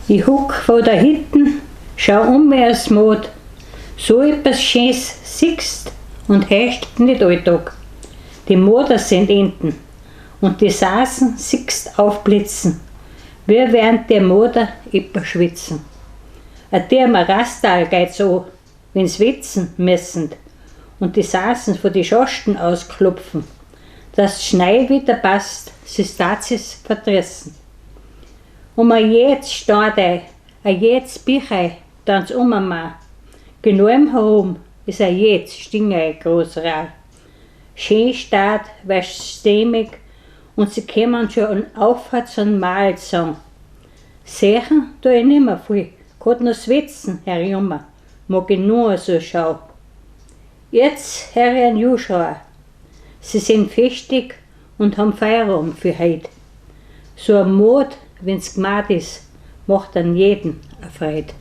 Ich huck von da hinten, schau um mir als Mod. So etwas Schönes siehst und hörst nicht alltag. Die Moder sind enten und die Saßen siehst aufblitzen, wie während der Moder etwa schwitzen. A der am Rastal geht's an, wenn's witzen müssen und die Saßen von die Schosten ausklopfen, dass Schnei wieder passt, sis Tazis verdrissen. A jetzt steht a jetzt Bichei, dan's Umama. Genau im herum is a jetzt Stingei groß rar. Schön steht, weil's stämmig und sie kämen schon an Aufwärts und Mal sagen. Sehen tu ich nimmer viel, grad noch schwitzen, Herr Jummer, mag ich nur so schau. Jetzt, Herr Juschauer, sie sind festig und haben Feierabend für heut. So ein Mod, wenn's gemacht ist, macht an jeden erfreut.